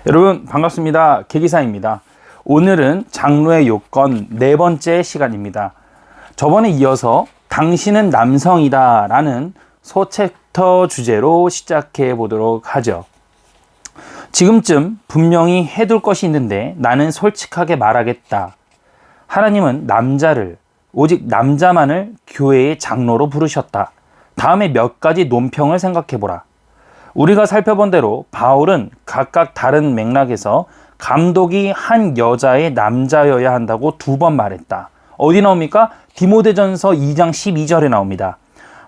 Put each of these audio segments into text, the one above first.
여러분 반갑습니다. 계기사입니다. 오늘은 장로의 요건 네 번째 시간입니다. 저번에 이어서 당신은 남성이다 라는 소챕터 주제로 시작해 보도록 하죠. 지금쯤 분명히 해둘 것이 있는데 나는 솔직하게 말하겠다. 하나님은 남자를, 오직 남자만을 교회의 장로로 부르셨다. 다음에 몇 가지 논평을 생각해 보라. 우리가 살펴본 대로 바울은 각각 다른 맥락에서 감독이 한 여자의 남자여야 한다고 두 번 말했다. 어디 나옵니까? 디모데전서 2장 12절에 나옵니다.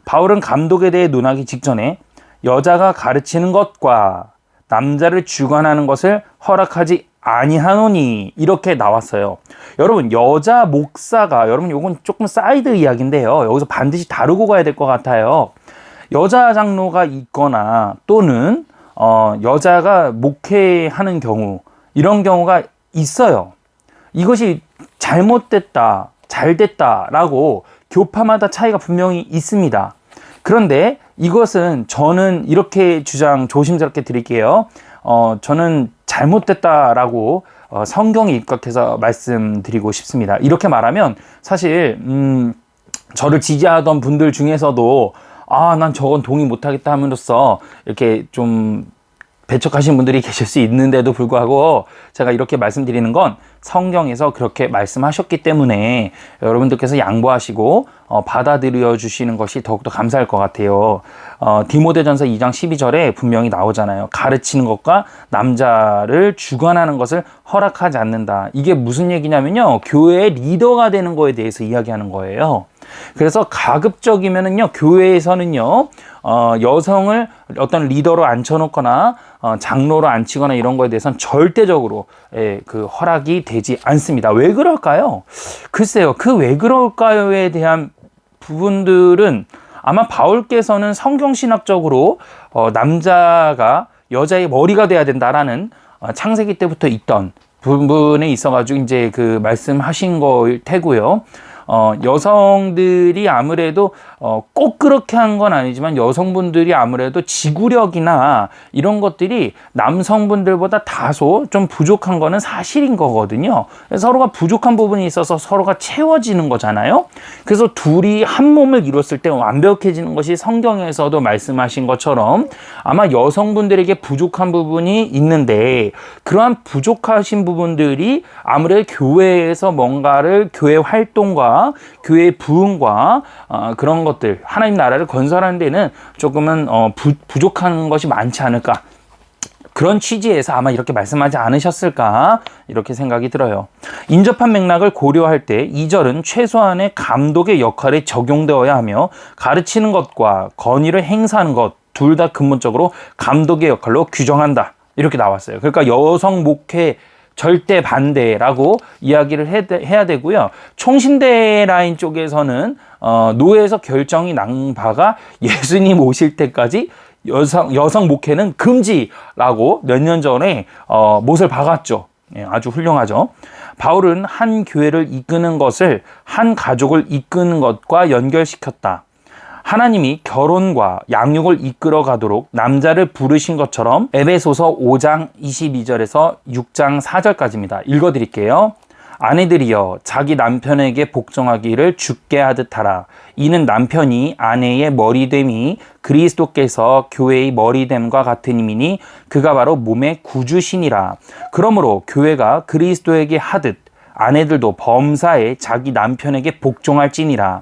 바울은 감독에 대해 논하기 직전에 여자가 가르치는 것과 남자를 주관하는 것을 허락하지 아니하노니 이렇게 나왔어요. 여러분, 여자 목사가, 여러분 요건 조금 사이드 이야기인데요, 여기서 반드시 다루고 가야 될 것 같아요. 여자 장로가 있거나 또는 여자가 목회하는 경우, 이런 경우가 있어요. 이것이 잘못됐다, 잘됐다 라고 교파마다 차이가 분명히 있습니다. 그런데 이것은 저는 이렇게 주장 조심스럽게 드릴게요. 저는 잘못됐다라고 성경에 입각해서 말씀드리고 싶습니다. 이렇게 말하면 사실 저를 지지하던 분들 중에서도 난 저건 동의 못하겠다 함으로써 이렇게 좀 배척하신 분들이 계실 수 있는데도 불구하고 제가 이렇게 말씀드리는 건 성경에서 그렇게 말씀하셨기 때문에 여러분들께서 양보하시고 받아들여 주시는 것이 더욱더 감사할 것 같아요. 디모데전서 2장 12절에 분명히 나오잖아요. 가르치는 것과 남자를 주관하는 것을 허락하지 않는다. 이게 무슨 얘기냐면요, 교회의 리더가 되는 거에 대해서 이야기하는 거예요. 그래서 가급적이면은요, 교회에서는요, 여성을 어떤 리더로 앉혀놓거나 장로로 앉히거나 이런 거에 대해서는 절대적으로 그 허락이 되지 않습니다. 왜 그럴까요? 글쎄요, 그 왜 그럴까요에 대한 부분들은 아마 바울께서는 성경신학적으로 남자가 여자의 머리가 돼야 된다라는 창세기 때부터 있던 부분에 있어가지고 이제 그 말씀하신 거일 테고요. 여성들이 아무래도 꼭 그렇게 한 건 아니지만 여성분들이 아무래도 지구력이나 이런 것들이 남성분들보다 다소 좀 부족한 거는 사실인 거거든요. 서로가 부족한 부분이 있어서 서로가 채워지는 거잖아요. 그래서 둘이 한 몸을 이뤘을 때 완벽해지는 것이 성경에서도 말씀하신 것처럼 아마 여성분들에게 부족한 부분이 있는데, 그러한 부족하신 부분들이 아무래도 교회에서 뭔가를, 교회 활동과 교회의 부흥과 그런 것들, 하나님 나라를 건설하는 데는 조금은 부족한 것이 많지 않을까, 그런 취지에서 아마 이렇게 말씀하지 않으셨을까, 이렇게 생각이 들어요. 인접한 맥락을 고려할 때 2절은 최소한의 감독의 역할에 적용되어야 하며 가르치는 것과 건의를 행사하는 것 둘 다 근본적으로 감독의 역할로 규정한다, 이렇게 나왔어요. 그러니까 여성 목회 절대 반대라고 이야기를 해야 되고요. 총신대 라인 쪽에서는 노회에서 결정이 난 바가 예수님 오실 때까지 여성 목회는 금지라고 몇 년 전에 못을 박았죠. 아주 훌륭하죠. 바울은 한 교회를 이끄는 것을 한 가족을 이끄는 것과 연결시켰다. 하나님이 결혼과 양육을 이끌어 가도록 남자를 부르신 것처럼, 에베소서 5장 22절에서 6장 4절까지입니다. 읽어드릴게요. 아내들이여 자기 남편에게 복종하기를 주께 하듯 하라. 이는 남편이 아내의 머리됨이 그리스도께서 교회의 머리됨과 같으니니 그가 바로 몸의 구주시니라. 그러므로 교회가 그리스도에게 하듯 아내들도 범사에 자기 남편에게 복종할지니라.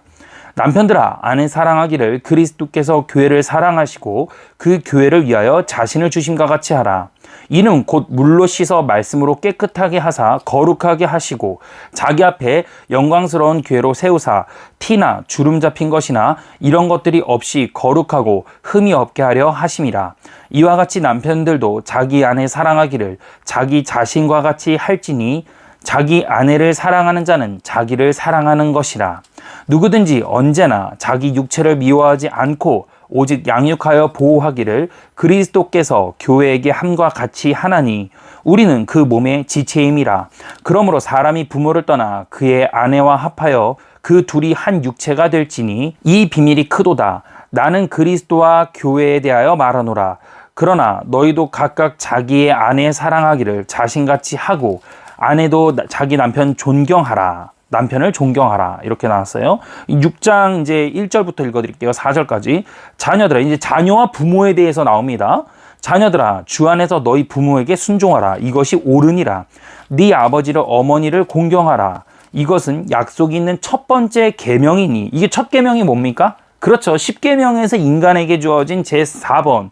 남편들아, 아내 사랑하기를 그리스도께서 교회를 사랑하시고 그 교회를 위하여 자신을 주심과 같이 하라. 이는 곧 물로 씻어 말씀으로 깨끗하게 하사 거룩하게 하시고 자기 앞에 영광스러운 교회로 세우사 티나 주름 잡힌 것이나 이런 것들이 없이 거룩하고 흠이 없게 하려 하심이라. 이와 같이 남편들도 자기 아내 사랑하기를 자기 자신과 같이 할지니 자기 아내를 사랑하는 자는 자기를 사랑하는 것이라. 누구든지 언제나 자기 육체를 미워하지 않고 오직 양육하여 보호하기를 그리스도께서 교회에게 함과 같이 하나니 우리는 그 몸의 지체임이라. 그러므로 사람이 부모를 떠나 그의 아내와 합하여 그 둘이 한 육체가 될지니 이 비밀이 크도다. 나는 그리스도와 교회에 대하여 말하노라. 그러나 너희도 각각 자기의 아내 사랑하기를 자신같이 하고 아내도 자기 남편 존경하라. 남편을 존경하라. 이렇게 나왔어요. 6장 이제 1절부터 읽어드릴게요. 4절까지. 자녀들아, 이제 자녀와 부모에 대해서 나옵니다. 자녀들아, 주 안에서 너희 부모에게 순종하라. 이것이 옳으니라. 네 아버지를 어머니를 공경하라. 이것은 약속이 있는 첫 번째 계명이니. 이게 첫 계명이 뭡니까? 그렇죠. 10계명에서 인간에게 주어진 제4번.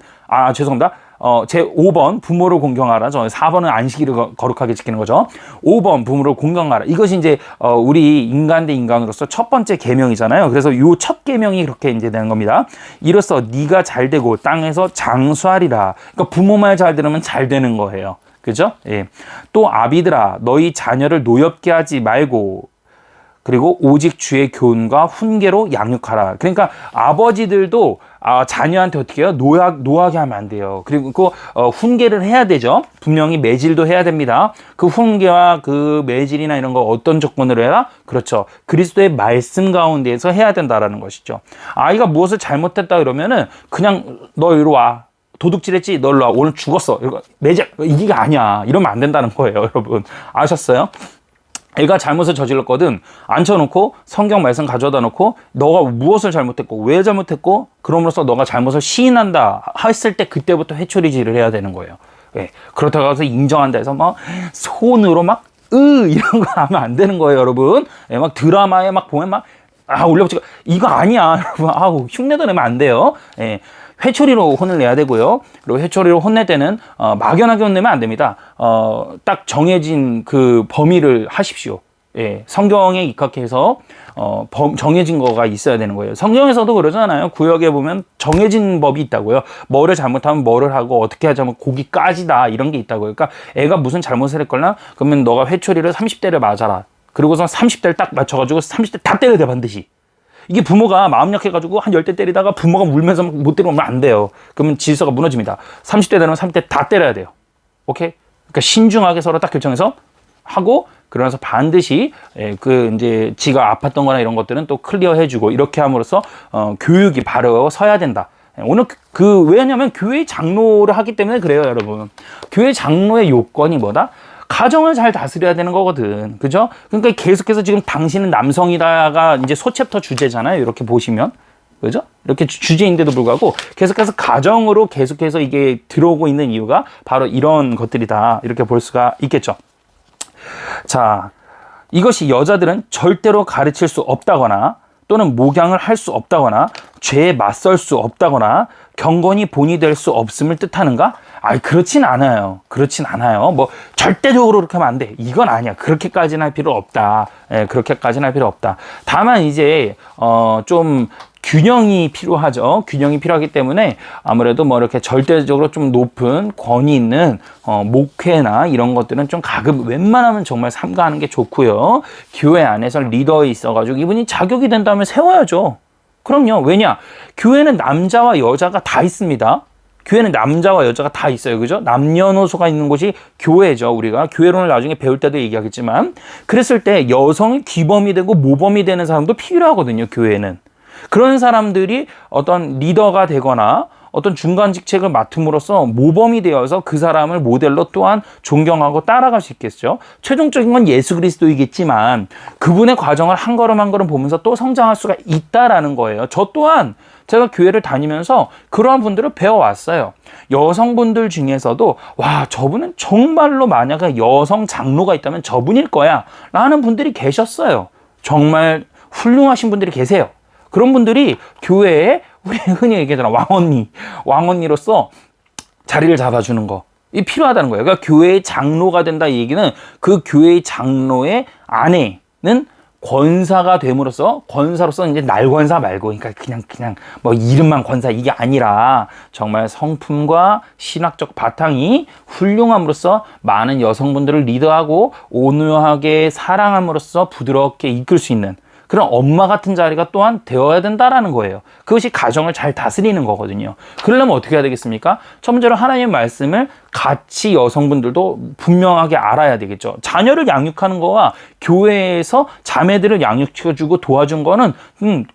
죄송합니다. 제5번 부모를 공경하라. 저 4번은 안식일을 거룩하게 지키는 거죠. 5번 부모를 공경하라. 이것이 이제 우리 인간 대 인간으로서 첫 번째 계명이잖아요. 그래서 요 첫 계명이 그렇게 이제 되는 겁니다. 이로써 네가 잘 되고 땅에서 장수하리라. 그러니까 부모 말 잘 들으면 잘 되는 거예요. 그죠? 예. 또 아비들아, 너희 자녀를 노엽게 하지 말고 그리고 오직 주의 교훈과 훈계로 양육하라. 그러니까 아버지들도 자녀한테 어떻게 해요? 노하게 하면 안 돼요. 그리고 훈계를 해야 되죠. 분명히 매질도 해야 됩니다. 그 훈계와 그 매질이나 이런 거 어떤 조건으로 해라? 그렇죠. 그리스도의 말씀 가운데에서 해야 된다라는 것이죠. 아이가 무엇을 잘못했다 그러면은 그냥 너 이리 와. 도둑질했지? 너 일로 와. 오늘 죽었어. 매질 이게 아니야. 이러면 안 된다는 거예요, 여러분. 아셨어요? 애가 잘못을 저질렀거든 앉혀놓고 성경 말씀 가져다 놓고 너가 무엇을 잘못했고 왜 잘못했고 그럼으로써 너가 잘못을 시인한다 했을 때 그때부터 회초리질을 해야 되는 거예요. 예. 그렇다고 해서 인정한다 해서 막 손으로 막 이런 거 하면 안 되는 거예요, 여러분. 예, 막 드라마에 막 보면 막 올려붙이고 이거 아니야, 여러분. 흉내도 내면 안 돼요. 예. 회초리로 혼을 내야 되고요. 그리고 회초리로 혼낼 때는 막연하게 혼내면 안 됩니다. 딱 정해진 그 범위를 하십시오. 예, 성경에 입각해서 정해진 거가 있어야 되는 거예요. 성경에서도 그러잖아요. 구역에 보면 정해진 법이 있다고요. 뭐를 잘못하면 뭐를 하고 어떻게 하자면 고기 까지다 이런 게 있다고요. 그러니까 애가 무슨 잘못을 했거나 그러면 너가 회초리를 30대를 맞아라. 그리고서 30대를 딱 맞춰가지고 30대 다 때려야 돼, 반드시. 이게 부모가 마음 약해가지고 한 10대 때리다가 부모가 울면서 못 때리면 안 돼요. 그러면 질서가 무너집니다. 30대 되면 30대 다 때려야 돼요. 오케이? 그러니까 신중하게 서로 딱 결정해서 하고, 그러면서 반드시 그 이제 지가 아팠던 거나 이런 것들은 또 클리어 해주고 이렇게 함으로써 교육이 바로 서야 된다. 오늘 왜냐면 교회 장로를 하기 때문에 그래요, 여러분. 교회 장로의 요건이 뭐다? 가정을 잘 다스려야 되는 거거든. 그죠? 그러니까 계속해서 지금 당신은 남성이다가 이제 소챕터 주제잖아요. 이렇게 보시면. 그죠? 이렇게 주제인데도 불구하고 계속해서 가정으로 계속해서 이게 들어오고 있는 이유가 바로 이런 것들이다. 이렇게 볼 수가 있겠죠. 자, 이것이 여자들은 절대로 가르칠 수 없다거나 또는 목양을 할 수 없다거나 죄에 맞설 수 없다거나 경건이 본이 될 수 없음을 뜻하는가? 그렇진 않아요. 그렇진 않아요. 뭐 절대적으로 그렇게 하면 안 돼. 이건 아니야. 그렇게까지는 할 필요 없다. 그렇게까지는 할 필요 없다. 다만 이제 좀 균형이 필요하죠. 균형이 필요하기 때문에 아무래도 뭐 이렇게 절대적으로 좀 높은 권위 있는 목회나 이런 것들은 좀 가끔 웬만하면 정말 삼가하는 게 좋고요. 교회 안에서 리더에 있어가지고 이분이 자격이 된다면 세워야죠. 그럼요. 왜냐? 교회는 남자와 여자가 다 있습니다. 교회는 남자와 여자가 다 있어요. 그죠? 남녀노소가 있는 곳이 교회죠. 우리가 교회론을 나중에 배울 때도 얘기하겠지만, 그랬을 때 여성이 귀범이 되고 모범이 되는 사람도 필요하거든요. 교회는. 그런 사람들이 어떤 리더가 되거나 어떤 중간 직책을 맡음으로써 모범이 되어서 그 사람을 모델로 또한 존경하고 따라갈 수 있겠죠. 최종적인 건 예수 그리스도이겠지만 그분의 과정을 한 걸음 한 걸음 보면서 또 성장할 수가 있다라는 거예요. 저 또한 제가 교회를 다니면서 그러한 분들을 배워왔어요. 여성분들 중에서도 와, 저분은 정말로 만약에 여성 장로가 있다면 저분일 거야 라는 분들이 계셨어요. 정말 훌륭하신 분들이 계세요. 그런 분들이 교회에 우리 흔히 얘기하잖아, 왕언니로서 자리를 잡아주는 거. 이 필요하다는 거예요. 그러니까 교회의 장로가 된다 이 얘기는 그 교회의 장로의 아내는 권사가 됨으로써, 권사로서 이제 날권사 말고, 그러니까 그냥 뭐 이름만 권사 이게 아니라 정말 성품과 신학적 바탕이 훌륭함으로써 많은 여성분들을 리더하고 온유하게 사랑함으로써 부드럽게 이끌 수 있는, 그런 엄마 같은 자리가 또한 되어야 된다라는 거예요. 그것이 가정을 잘 다스리는 거거든요. 그러려면 어떻게 해야 되겠습니까? 첫 번째로 하나님의 말씀을 같이 여성분들도 분명하게 알아야 되겠죠. 자녀를 양육하는 거와 교회에서 자매들을 양육시켜주고 도와준 거는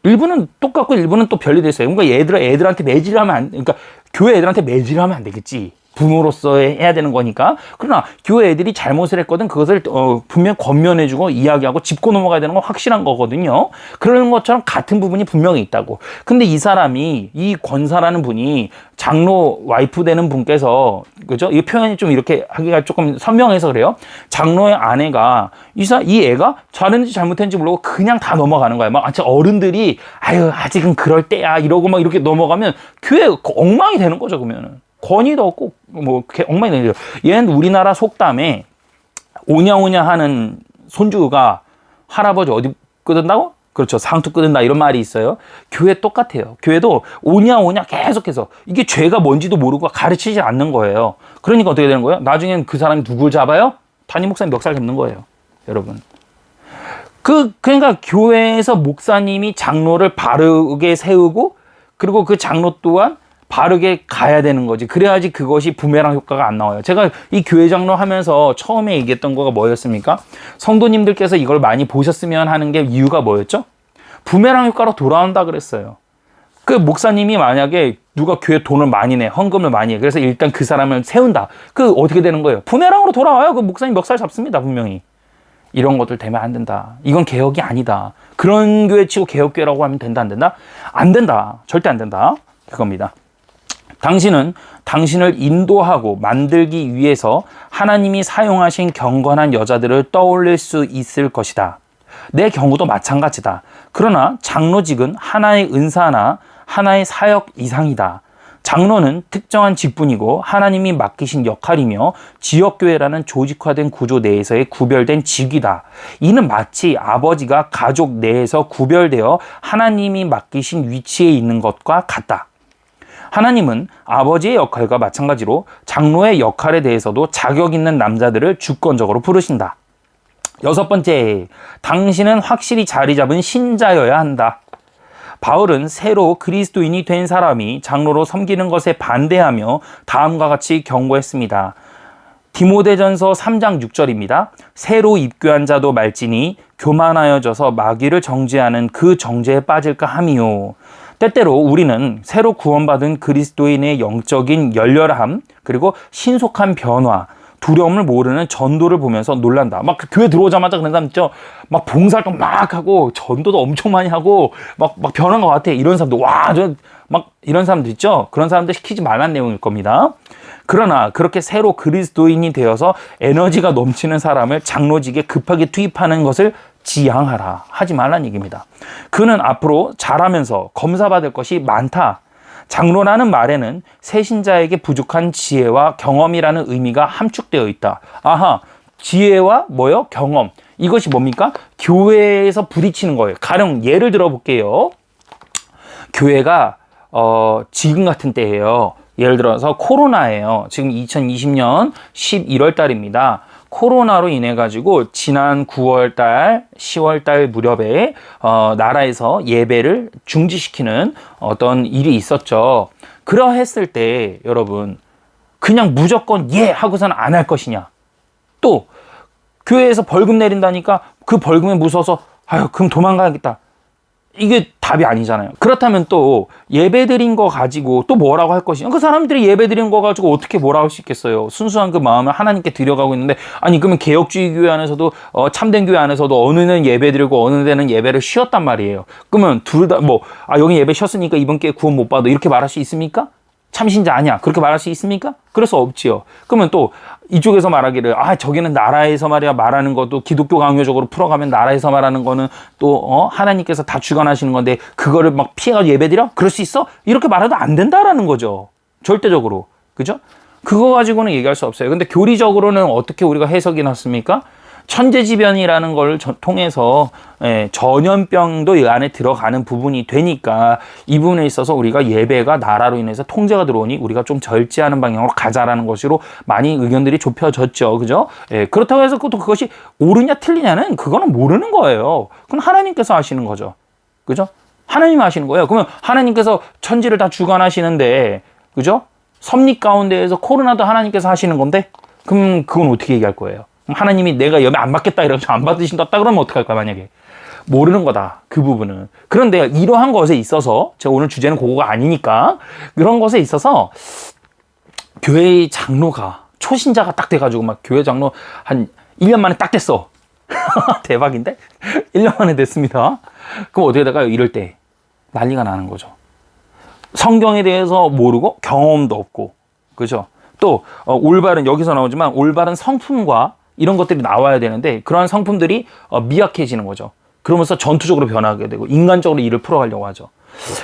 일부는 똑같고 일부는 또 별리 돼 있어요. 그러니까 애들한테 매질하면 그러니까 교회 애들한테 매질하면 안 되겠지. 부모로서 해야 되는 거니까. 그러나 교회 애들이 잘못을 했거든 그것을 분명 권면해주고 이야기하고 짚고 넘어가야 되는 건 확실한 거거든요. 그런 것처럼 같은 부분이 분명히 있다고. 근데 이 사람이 이 권사라는 분이 장로 와이프 되는 분께서 그죠? 이 표현이 좀 이렇게 하기가 조금 선명해서 그래요. 장로의 아내가 이 애가 잘했는지 잘못했는지 모르고 그냥 다 넘어가는 거야. 막 어른들이 아유 아직은 그럴 때야 이러고 막 이렇게 넘어가면 교회 엉망이 되는 거죠. 그러면은. 권위도 없고 뭐 엉망이 되는 거죠. 얘는 우리나라 속담에 오냐오냐 하는 손주가 할아버지 어디 끄든다고? 그렇죠. 상투 끄든다 이런 말이 있어요. 교회 똑같아요. 교회도 오냐오냐 계속해서 이게 죄가 뭔지도 모르고 가르치지 않는 거예요. 그러니까 어떻게 되는 거예요? 나중엔 그 사람이 누굴 잡아요? 담임 목사님 멱살 잡는 거예요. 여러분. 그러니까 교회에서 목사님이 장로를 바르게 세우고 그리고 그 장로 또한 바르게 가야 되는 거지. 그래야지 그것이 부메랑 효과가 안 나와요. 제가 이 교회 장로 하면서 처음에 얘기했던 거가 뭐였습니까? 성도님들께서 이걸 많이 보셨으면 하는 게 이유가 뭐였죠? 부메랑 효과로 돌아온다 그랬어요. 그 목사님이 만약에 누가 교회 돈을 많이 내, 헌금을 많이 해. 그래서 일단 그 사람을 세운다. 그 어떻게 되는 거예요? 부메랑으로 돌아와요. 그 목사님 멱살 잡습니다. 분명히. 이런 것들 되면 안 된다. 이건 개혁이 아니다. 그런 교회 치고 개혁교회라고 하면 된다 안 된다? 안 된다. 절대 안 된다. 그겁니다. 당신은 당신을 인도하고 만들기 위해서 하나님이 사용하신 경건한 여자들을 떠올릴 수 있을 것이다. 내 경우도 마찬가지다. 그러나 장로직은 하나의 은사나 하나의 사역 이상이다. 장로는 특정한 직분이고 하나님이 맡기신 역할이며 지역교회라는 조직화된 구조 내에서의 구별된 직위다. 이는 마치 아버지가 가족 내에서 구별되어 하나님이 맡기신 위치에 있는 것과 같다. 하나님은 아버지의 역할과 마찬가지로 장로의 역할에 대해서도 자격 있는 남자들을 주권적으로 부르신다. 6번째, 당신은 확실히 자리 잡은 신자여야 한다. 바울은 새로 그리스도인이 된 사람이 장로로 섬기는 것에 반대하며 다음과 같이 경고했습니다. 디모데전서 3장 6절입니다. 새로 입교한 자도 말지니 교만하여져서 마귀를 정죄하는 그 정죄에 빠질까 함이요. 때때로 우리는 새로 구원받은 그리스도인의 영적인 열렬함 그리고 신속한 변화, 두려움을 모르는 전도를 보면서 놀란다. 막 교회 들어오자마자 그런 사람 있죠. 막 봉사활동 막 하고 전도도 엄청 많이 하고 막 변한 것 같아. 이런 사람들 막 이런 사람들 있죠. 그런 사람들 시키지 말란 내용일 겁니다. 그러나 그렇게 새로 그리스도인이 되어서 에너지가 넘치는 사람을 장로직에 급하게 투입하는 것을 지양하라. 하지 말란 얘기입니다. 그는 앞으로 자라면서 검사받을 것이 많다. 장로라는 말에는 새신자에게 부족한 지혜와 경험이라는 의미가 함축되어 있다. 아하, 지혜와 뭐요? 경험. 이것이 뭡니까? 교회에서 부딪히는 거예요. 가령 예를 들어 볼게요. 교회가 지금 같은 때예요. 예를 들어서 코로나예요. 지금 2020년 11월 달입니다. 코로나로 인해 가지고 지난 9월 달, 10월 달 무렵에 나라에서 예배를 중지시키는 어떤 일이 있었죠. 그러했을 때 여러분 그냥 무조건 예 하고서는 안 할 것이냐. 또 교회에서 벌금 내린다니까 그 벌금에 무서워서 아유 그럼 도망가야겠다. 이게 답이 아니잖아요. 그렇다면 또 예배드린 거 가지고 또 뭐라고 할 것이냐. 그 사람들이 예배드린 거 가지고 어떻게 뭐라고 할 수 있겠어요. 순수한 그 마음을 하나님께 드려가고 있는데 아니 그러면 개혁주의 교회 안에서도 참된 교회 안에서도 어느 데는 예배드리고 어느 데는 예배를 쉬었단 말이에요. 그러면 둘 다 여기 예배 쉬었으니까 이번 기회에 구원 못 받아 이렇게 말할 수 있습니까? 참신자 아니야. 그렇게 말할 수 있습니까? 그럴 수 없지요. 그러면 또 이쪽에서 말하기를 저기는 나라에서 말이야 말하는 것도 기독교 강요적으로 풀어가면 나라에서 말하는 거는 또 하나님께서 다 주관하시는 건데 그거를 막 피해가지고 예배드려? 그럴 수 있어? 이렇게 말해도 안 된다라는 거죠. 절대적으로. 그죠? 그거 가지고는 얘기할 수 없어요. 근데 교리적으로는 어떻게 우리가 해석이 났습니까? 천재지변이라는 걸 통해서 전염병도 이 안에 들어가는 부분이 되니까 이 부분에 있어서 우리가 예배가 나라로 인해서 통제가 들어오니 우리가 좀 절제하는 방향으로 가자라는 것으로 많이 의견들이 좁혀졌죠. 그죠? 그렇다고 해서 또 그것이 옳으냐 틀리냐는 그거는 모르는 거예요. 그건 하나님께서 하시는 거죠. 그죠? 하나님 하시는 거예요. 그러면 하나님께서 천지를 다 주관하시는데, 그죠? 섭리 가운데에서 코로나도 하나님께서 하시는 건데, 그럼 그건 어떻게 얘기할 거예요? 하나님이 내가 예배 안 받겠다 이러면서 안 받으신다 그러면 어떡할 거야, 만약에. 모르는 거다, 그 부분은. 그런데 이러한 것에 있어서, 제가 오늘 주제는 그거가 아니니까, 그런 것에 있어서 교회의 장로가, 초신자가 딱 돼가지고 막 교회 장로 한 1년 만에 딱 됐어. 대박인데? 1년 만에 됐습니다. 그럼 어떻게 될까요? 이럴 때 난리가 나는 거죠. 성경에 대해서 모르고 경험도 없고, 그죠? 또 올바른, 여기서 나오지만 올바른 성품과 이런 것들이 나와야 되는데 그러한 성품들이 미약해지는 거죠. 그러면서 전투적으로 변하게 되고 인간적으로 일을 풀어가려고 하죠.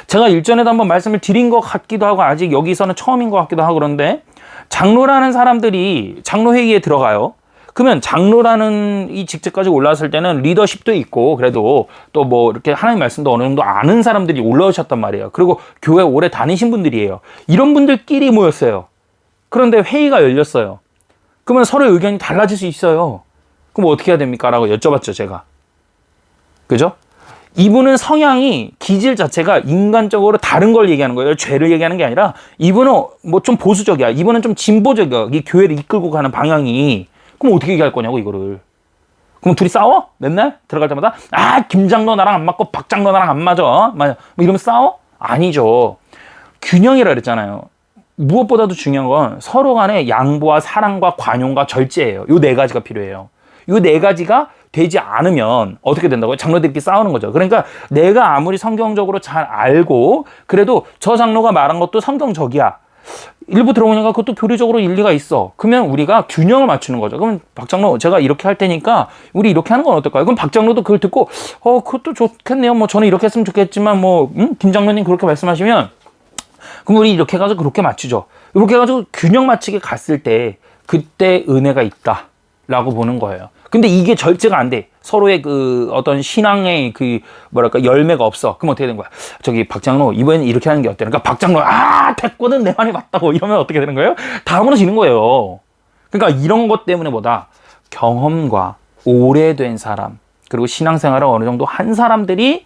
제가 일전에도 한번 말씀을 드린 것 같기도 하고 아직 여기서는 처음인 것 같기도 하고 그런데 장로라는 사람들이 장로회의에 들어가요. 그러면 장로라는 이 직책까지 올라왔을 때는 리더십도 있고 그래도 또 뭐 이렇게 하나님 말씀도 어느 정도 아는 사람들이 올라오셨단 말이에요. 그리고 교회 오래 다니신 분들이에요. 이런 분들끼리 모였어요. 그런데 회의가 열렸어요. 그러면 서로 의견이 달라질 수 있어요. 그럼 어떻게 해야 됩니까? 라고 여쭤봤죠, 제가. 그죠? 이분은 성향이, 기질 자체가 인간적으로 다른 걸 얘기하는 거예요. 죄를 얘기하는 게 아니라 이분은 뭐 좀 보수적이야. 이분은 좀 진보적이야. 이 교회를 이끌고 가는 방향이. 그럼 어떻게 얘기할 거냐고, 이거를. 그럼 둘이 싸워? 맨날? 들어갈 때마다? 아, 김장로 나랑 안 맞고 박장로 나랑 안 맞아. 뭐 이러면 싸워? 아니죠. 균형이라 그랬잖아요. 무엇보다도 중요한 건 서로 간의 양보와 사랑과 관용과 절제예요. 요 네 가지가 필요해요. 요 네 가지가 되지 않으면 어떻게 된다고요? 장로들끼리 싸우는 거죠. 그러니까 내가 아무리 성경적으로 잘 알고 그래도 저 장로가 말한 것도 성경적이야. 일부 들어보니까 그것도 교리적으로 일리가 있어. 그러면 우리가 균형을 맞추는 거죠. 그러면 박 장로 제가 이렇게 할 테니까 우리 이렇게 하는 건 어떨까요? 그럼 박 장로도 그걸 듣고 그것도 좋겠네요. 뭐 저는 이렇게 했으면 좋겠지만 뭐 김 장로님 그렇게 말씀하시면 그럼 우리 이렇게 해가지고 그렇게 맞추죠. 이렇게 해가지고 균형 맞추게 갔을 때 그때 은혜가 있다라고 보는 거예요. 근데 이게 절제가 안 돼. 서로의 그 어떤 신앙의 그 뭐랄까 열매가 없어. 그럼 어떻게 되는 거야? 저기 박장로 이번엔 이렇게 하는 게 어때? 그러니까 박장로 됐거든 내 말이 맞다고 이러면 어떻게 되는 거예요? 다 무너지는 거예요. 그러니까 이런 것 때문에 뭐다 경험과 오래된 사람 그리고 신앙생활을 어느 정도 한 사람들이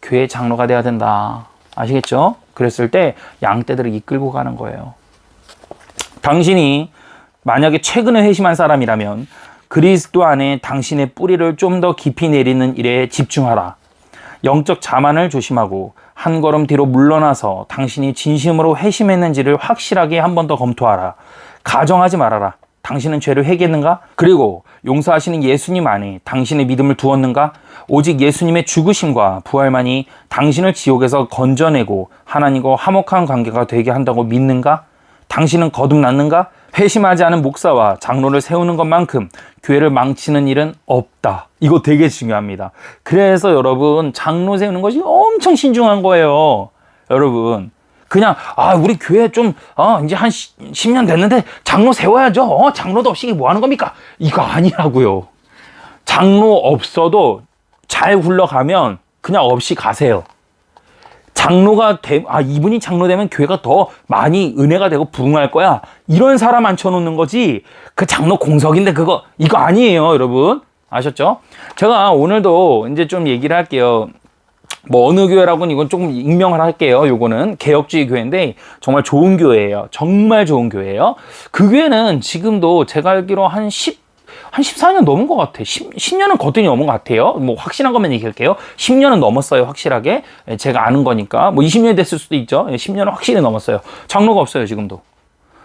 교회 장로가 돼야 된다. 아시겠죠? 그랬을 때 양떼들을 이끌고 가는 거예요. 당신이 만약에 최근에 회심한 사람이라면 그리스도 안에 당신의 뿌리를 좀 더 깊이 내리는 일에 집중하라. 영적 자만을 조심하고 한 걸음 뒤로 물러나서 당신이 진심으로 회심했는지를 확실하게 한 번 더 검토하라. 가정하지 말아라. 당신은 죄를 회개했는가? 그리고 용서하시는 예수님 안에 당신의 믿음을 두었는가? 오직 예수님의 죽으심과 부활만이 당신을 지옥에서 건져내고 하나님과 화목한 관계가 되게 한다고 믿는가? 당신은 거듭났는가? 회심하지 않은 목사와 장로를 세우는 것만큼 교회를 망치는 일은 없다. 이거 되게 중요합니다. 그래서 여러분 장로 세우는 것이 엄청 신중한 거예요. 여러분 그냥 우리 교회 좀 이제 한 10년 됐는데 장로 세워야죠. 장로도 없이 뭐 하는 겁니까? 이거 아니라고요. 장로 없어도 잘 굴러가면 그냥 없이 가세요. 장로가 이분이 장로 되면 교회가 더 많이 은혜가 되고 부흥할 거야. 이런 사람 앉혀놓는 거지. 그 장로 공석인데 이거 아니에요, 여러분. 아셨죠? 제가 오늘도 이제 좀 얘기를 할게요. 뭐 어느 교회라고는 이건 조금 익명을 할게요. 요거는 개혁주의 교회인데 정말 좋은 교회예요. 정말 좋은 교회예요. 그 교회는 지금도 제가 알기로 한 14년 넘은 것 같아. 10년은 거뜬히 넘은 것 같아요. 뭐 확실한 것만 얘기할게요. 10년은 넘었어요. 확실하게. 제가 아는 거니까. 뭐 20년이 됐을 수도 있죠. 10년은 확실히 넘었어요. 장로가 없어요. 지금도.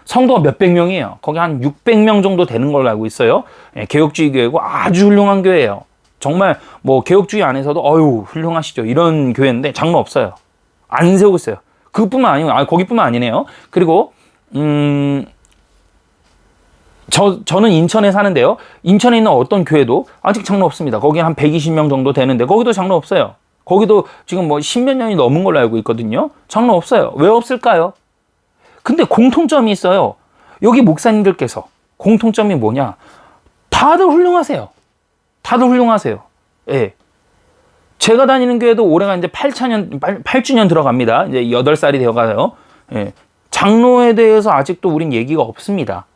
성도가 몇백 명이에요. 거기 한 600명 정도 되는 걸로 알고 있어요. 개혁주의 교회고 아주 훌륭한 교회예요. 정말 뭐 개혁주의 안에서도 훌륭하시죠. 이런 교회인데 장로 없어요. 안 세우고 있어요. 그뿐만 아니고 거기뿐만 아니네요. 그리고 저는 인천에 사는데요. 인천에 있는 어떤 교회도 아직 장로 없습니다. 거기 한 120명 정도 되는데 거기도 장로 없어요. 거기도 지금 뭐 10몇 년이 넘은 걸로 알고 있거든요. 장로 없어요. 왜 없을까요? 근데 공통점이 있어요. 여기 목사님들께서 공통점이 뭐냐? 다들 훌륭하세요. 다들 훌륭하세요. 예. 제가 다니는 교회도 올해가 이제 8주년 들어갑니다. 이제 8살이 되어가요. 예. 장로에 대해서 아직도 우린 얘기가 없습니다.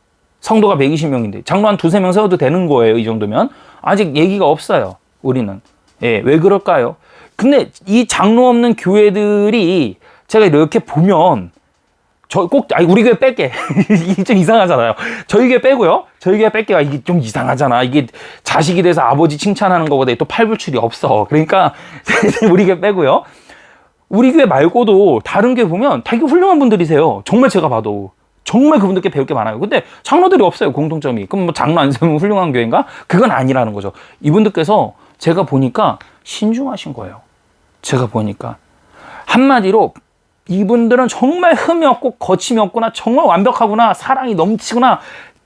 성도가 120명인데 장로 한 2-3명 세워도 되는 거예요. 이 정도면. 아직 얘기가 없어요. 우리는. 예. 왜 그럴까요? 근데 이 장로 없는 교회들이 제가 이렇게 보면 우리 교회 뺄게. 이게 좀 이상하잖아요. 저희 교회 빼고요. 저희 교회 뺄게요. 이게 좀 이상하잖아. 이게 자식이 돼서 아버지 칭찬하는 것보다 또 팔불출이 없어. 그러니까 우리 교회 빼고요. 우리 교회 말고도 다른 교회 보면 되게 훌륭한 분들이세요. 정말 제가 봐도. 정말 그분들께 배울 게 많아요. 근데 장로들이 없어요. 공통점이. 그럼 뭐 장로 안 세우면 훌륭한 교회인가? 그건 아니라는 거죠. 이분들께서 제가 보니까 신중하신 거예요. 제가 보니까. 한마디로 이분들은 정말 흠이 없고 거침이 없구나, 정말 완벽하구나, 사랑이 넘치구나,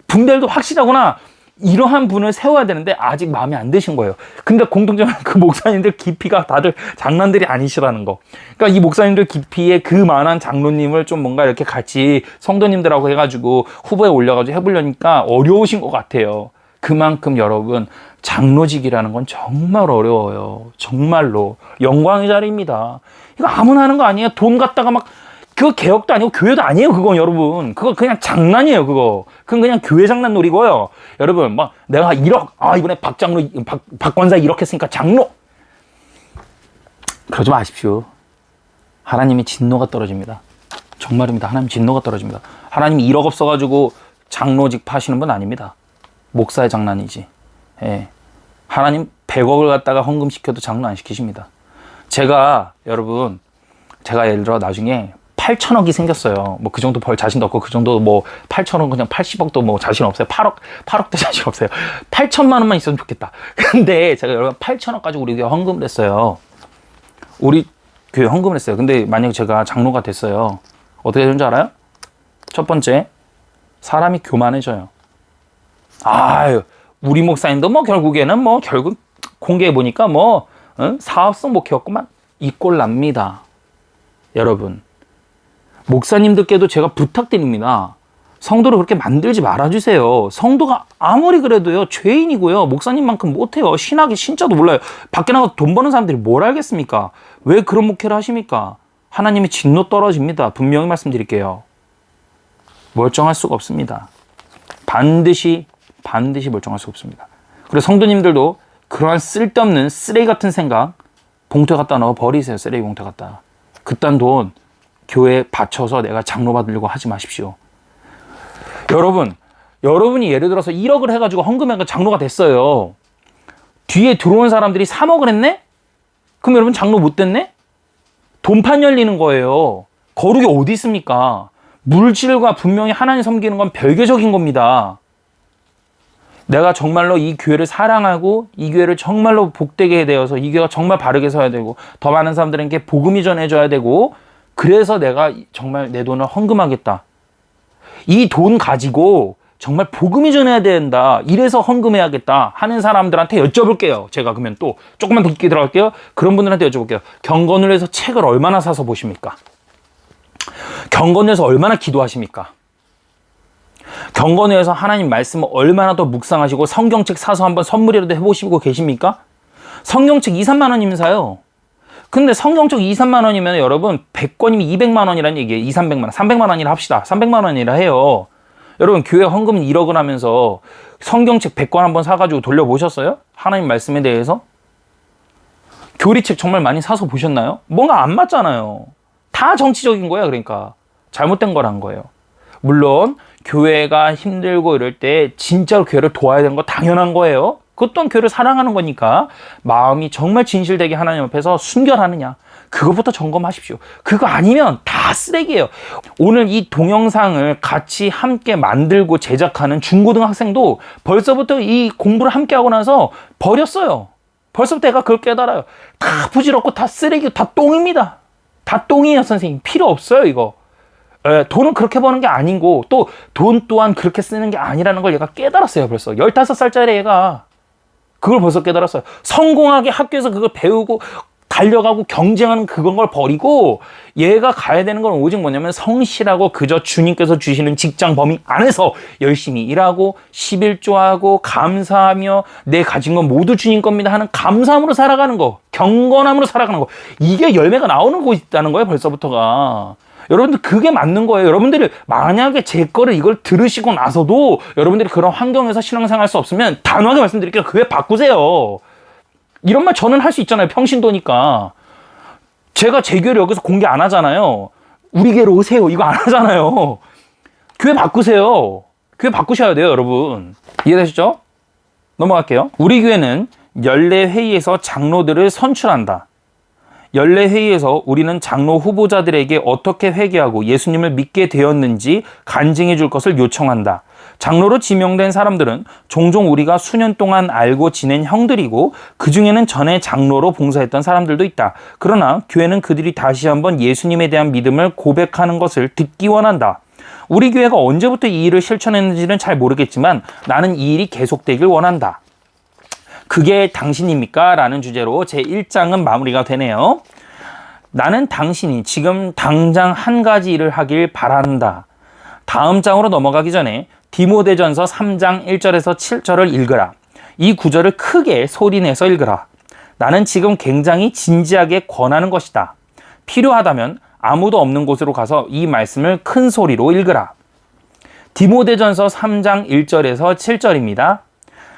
분별도 확실하구나, 이러한 분을 세워야 되는데 아직 마음에 안 드신 거예요. 근데 공통점은 그 목사님들 깊이가 다들 장난들이 아니시라는 거. 그러니까 이 목사님들 깊이의 그 많은 장로님을 좀 뭔가 이렇게 같이 성도님들하고 해가지고 후보에 올려가지고 해보려니까 어려우신 것 같아요. 그만큼 여러분 장로직이라는 건 정말 어려워요. 정말로 영광의 자리입니다. 이거 아무나 하는 거 아니에요. 돈 갖다가 막 그거 개혁도 아니고 교회도 아니에요. 그건 여러분 그거 그냥 장난이에요. 그건 그냥 교회 장난놀이고요. 여러분 막 내가 1억 이번에 박 권사 1억 했으니까 장로 그러지 마십시오. 하나님이 진노가 떨어집니다. 정말입니다. 하나님 진노가 떨어집니다. 하나님이 1억 없어가지고 장로직 파시는 분 아닙니다. 목사의 장난이지. 예. 하나님 100억을 갖다가 헌금시켜도 장로 안 시키십니다. 여러분, 제가 예를 들어 나중에 8천억이 생겼어요. 뭐 그 정도 벌 자신도 없고, 그 정도 뭐 8천억 그냥 80억도 뭐 자신 없어요. 8억도 자신 없어요. 8천만 원만 있으면 좋겠다. 근데 제가 여러분 8천억 가지고 우리 교회 헌금을 했어요. 우리 교회 헌금을 했어요. 근데 만약에 제가 장로가 됐어요. 어떻게 되는 줄 알아요? 첫 번째, 사람이 교만해져요. 우리 목사님도 결국 공개해보니까 사업성 목회였구만. 이 꼴 납니다. 여러분. 목사님들께도 제가 부탁드립니다. 성도를 그렇게 만들지 말아주세요. 성도가 아무리 그래도요, 죄인이고요. 목사님만큼 못해요. 신자도 몰라요. 밖에 나가서 돈 버는 사람들이 뭘 알겠습니까? 왜 그런 목회를 하십니까? 하나님의 진노 떨어집니다. 분명히 말씀드릴게요. 멀쩡할 수가 없습니다. 반드시 멀쩡할 수가 없습니다. 그리고 성도님들도 그러한 쓸데없는 쓰레기 같은 생각 봉투에 갖다 넣어 버리세요. 쓰레기 봉투에 갖다. 그딴 돈 교회에 바쳐서 내가 장로 받으려고 하지 마십시오. 여러분이 예를 들어서 1억을 해가지고 헌금해가 장로가 됐어요. 뒤에 들어온 사람들이 3억을 했네? 그럼 여러분 장로 못 됐네? 돈판 열리는 거예요. 거룩이 어디 있습니까? 물질과 분명히 하나님 섬기는 건 별개적인 겁니다. 내가 정말로 이 교회를 사랑하고 이 교회를 정말로 복되게 되어서 이 교회가 정말 바르게 서야 되고 더 많은 사람들에게 복음이 전해져야 되고 그래서 내가 정말 내 돈을 헌금하겠다. 이 돈 가지고 정말 복음이 전해야 된다. 이래서 헌금해야겠다 하는 사람들한테 여쭤볼게요. 제가 그러면 또 조금만 더 깊게 들어갈게요. 그런 분들한테 여쭤볼게요. 경건을위해서 책을 얼마나 사서 보십니까? 경건을위해서 얼마나 기도하십니까? 경건회에서 하나님 말씀을 얼마나 더 묵상하시고 성경책 사서 한번 선물이라도 해보시고 계십니까? 성경책 2-3만 원이면 사요. 근데 성경책 2-3만 원이면 여러분 100권이면 200만 원이라는 얘기예요. 200-300만 원. 300만 원이라 합시다. 300만 원이라 해요. 여러분 교회 헌금 1억을 하면서 성경책 100권 한번 사가지고 돌려보셨어요? 하나님 말씀에 대해서? 교리책 정말 많이 사서 보셨나요? 뭔가 안 맞잖아요. 다 정치적인 거야. 그러니까 잘못된 거란 거예요. 물론 교회가 힘들고 이럴 때 진짜로 교회를 도와야 되는 거 당연한 거예요. 그것 또한 교회를 사랑하는 거니까 마음이 정말 진실되게 하나님 앞에서 순결하느냐 그것부터 점검하십시오. 그거 아니면 다 쓰레기예요. 오늘 이 동영상을 같이 함께 만들고 제작하는 중고등학생도 벌써부터 이 공부를 함께 하고 나서 버렸어요. 벌써부터 애가 그걸 깨달아요. 다 부질없고 다 쓰레기, 다 똥입니다. 다 똥이에요, 선생님. 필요 없어요, 이거. 돈은 그렇게 버는 게 아니고 또 돈 또한 그렇게 쓰는 게 아니라는 걸 얘가 깨달았어요. 벌써 15살짜리 애가 그걸 벌써 깨달았어요. 성공하게 학교에서 그걸 배우고 달려가고 경쟁하는 그건 걸 버리고 얘가 가야 되는 건 오직 뭐냐면 성실하고 그저 주님께서 주시는 직장 범위 안에서 열심히 일하고 11조하고 감사하며 내 가진 건 모두 주님 겁니다 하는 감사함으로 살아가는 거, 경건함으로 살아가는 거, 이게 열매가 나오는 곳이 있다는 거예요. 벌써부터가. 여러분들 그게 맞는 거예요. 여러분들이 만약에 제 거를 이걸 들으시고 나서도 여러분들이 그런 환경에서 신앙생활 할 수 없으면 단호하게 말씀드릴게요. 그게 바꾸세요. 이런 말 저는 할 수 있잖아요. 평신도니까. 제가 제 교회를 여기서 공개 안 하잖아요. 우리 교회로 오세요. 이거 안 하잖아요. 교회 바꾸세요. 교회 바꾸셔야 돼요, 여러분. 이해되시죠? 넘어갈게요. 우리 교회는 연례 회의에서 장로들을 선출한다. 연례 회의에서 우리는 장로 후보자들에게 어떻게 회개하고 예수님을 믿게 되었는지 간증해 줄 것을 요청한다. 장로로 지명된 사람들은 종종 우리가 수년 동안 알고 지낸 형들이고 그 중에는 전에 장로로 봉사했던 사람들도 있다. 그러나 교회는 그들이 다시 한번 예수님에 대한 믿음을 고백하는 것을 듣기 원한다. 우리 교회가 언제부터 이 일을 실천했는지는 잘 모르겠지만 나는 이 일이 계속되길 원한다. 그게 당신입니까? 라는 주제로 제 1장은 마무리가 되네요. 나는 당신이 지금 당장 한 가지 일을 하길 바란다. 다음 장으로 넘어가기 전에 디모데전서 3장 1절에서 7절을 읽으라. 이 구절을 크게 소리내서 읽으라. 나는 지금 굉장히 진지하게 권하는 것이다. 필요하다면 아무도 없는 곳으로 가서 이 말씀을 큰 소리로 읽으라. 디모데전서 3장 1절에서 7절입니다.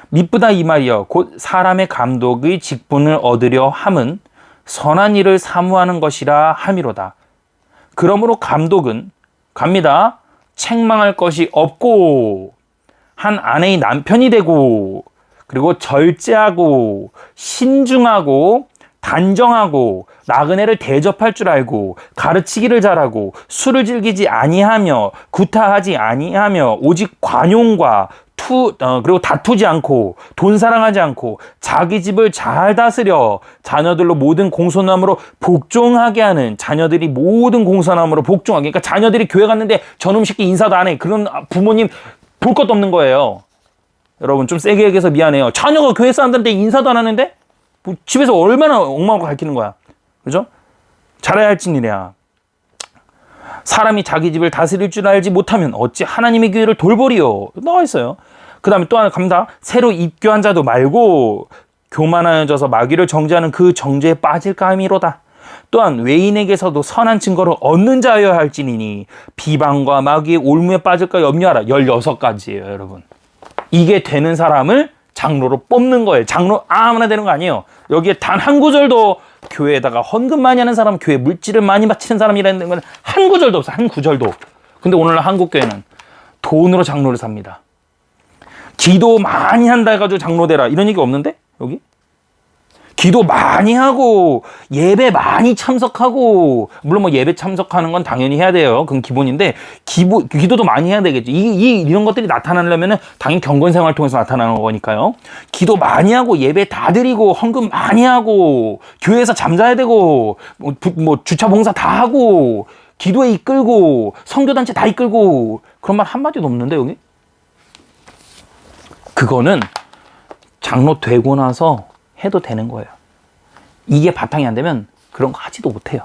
미쁘다 이 말이여 곧 사람의 감독의 직분을 얻으려 함은 선한 일을 사모하는 것이라 함이로다. 그러므로 감독은 갑니다. 책망할 것이 없고 한 아내의 남편이 되고 그리고 절제하고 신중하고 단정하고 나그네를 대접할 줄 알고 가르치기를 잘하고 술을 즐기지 아니하며 구타하지 아니하며 오직 관용과 그리고 다투지 않고 돈 사랑하지 않고 자기 집을 잘 다스려 자녀들로 모든 공손함으로 복종하게 하는 자녀들이 모든 공손함으로 복종하게. 그러니까 자녀들이 교회 갔는데 저놈 새끼 인사도 안 해. 그런 부모님 볼 것도 없는 거예요. 여러분 좀 세게 얘기해서 미안해요. 자녀가 교회 사람들한테 인사도 안 하는데 뭐 집에서 얼마나 엉망으로 가르치는 거야. 그죠? 잘해야 할 짓이래야. 사람이 자기 집을 다스릴 줄 알지 못하면 어찌 하나님의 교회를 돌보리요. 나와 있어요. 그 다음에 또 하나 갑니다. 새로 입교한 자도 말고 교만하여져서 마귀를 정죄하는 그 정죄에 빠질까 함이로다. 또한 외인에게서도 선한 증거를 얻는 자여야 할지니니 비방과 마귀의 올무에 빠질까 염려하라. 16가지예요, 여러분. 이게 되는 사람을 장로로 뽑는 거예요. 장로 아무나 되는 거 아니에요. 여기에 단 한 구절도 교회에다가 헌금 많이 하는 사람, 교회 물질을 많이 바치는 사람이라는 건 한 구절도 없어. 한 구절도. 근데 오늘날 한국교회는 돈으로 장로를 삽니다. 기도 많이 한다 해가지고 장로 되라. 이런 얘기 없는데? 여기? 기도 많이 하고 예배 많이 참석하고 물론 뭐 예배 참석하는 건 당연히 해야 돼요. 그건 기본인데 기도도 많이 해야 되겠죠. 이런 것들이 나타나려면은 당연히 경건생활을 통해서 나타나는 거니까요. 기도 많이 하고 예배 다 드리고 헌금 많이 하고 교회에서 잠자야 되고 뭐 주차 봉사 다 하고 기도에 이끌고 선교단체 다 이끌고 그런 말 한마디도 없는데 여기? 그거는 장로 되고 나서 해도 되는 거예요. 이게 바탕이 안 되면 그런 거 하지도 못해요.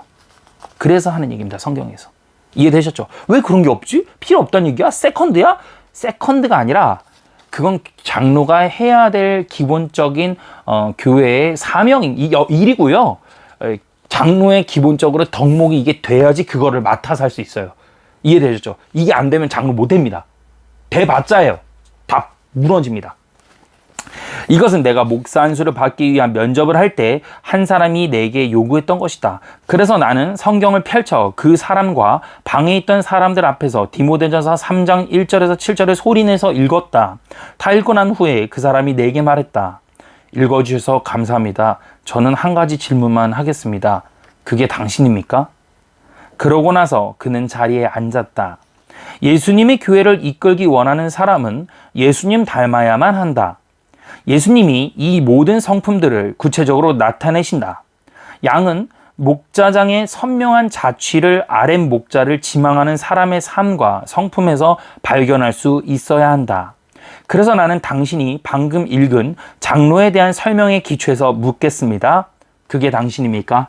그래서 하는 얘기입니다. 성경에서. 이해되셨죠? 왜 그런 게 없지? 필요 없다는 얘기야? 세컨드야? 세컨드가 아니라 그건 장로가 해야 될 기본적인 교회의 사명인 일이고요. 장로의 기본적으로 덕목이 이게 돼야지 그거를 맡아서 할 수 있어요. 이해되셨죠? 이게 안 되면 장로 못 됩니다. 돼봤자예요. 다 무너집니다. 이것은 내가 목사 안수를 받기 위한 면접을 할 때 한 사람이 내게 요구했던 것이다. 그래서 나는 성경을 펼쳐 그 사람과 방에 있던 사람들 앞에서 디모데전서 3장 1절에서 7절을 소리내서 읽었다. 다 읽고 난 후에 그 사람이 내게 말했다. 읽어주셔서 감사합니다. 저는 한 가지 질문만 하겠습니다. 그게 당신입니까? 그러고 나서 그는 자리에 앉았다. 예수님의 교회를 이끌기 원하는 사람은 예수님 닮아야만 한다. 예수님이 이 모든 성품들을 구체적으로 나타내신다. 양은 목자장의 선명한 자취를 아랫 목자를 지망하는 사람의 삶과 성품에서 발견할 수 있어야 한다. 그래서 나는 당신이 방금 읽은 장로에 대한 설명에 기초해서 묻겠습니다. 그게 당신입니까?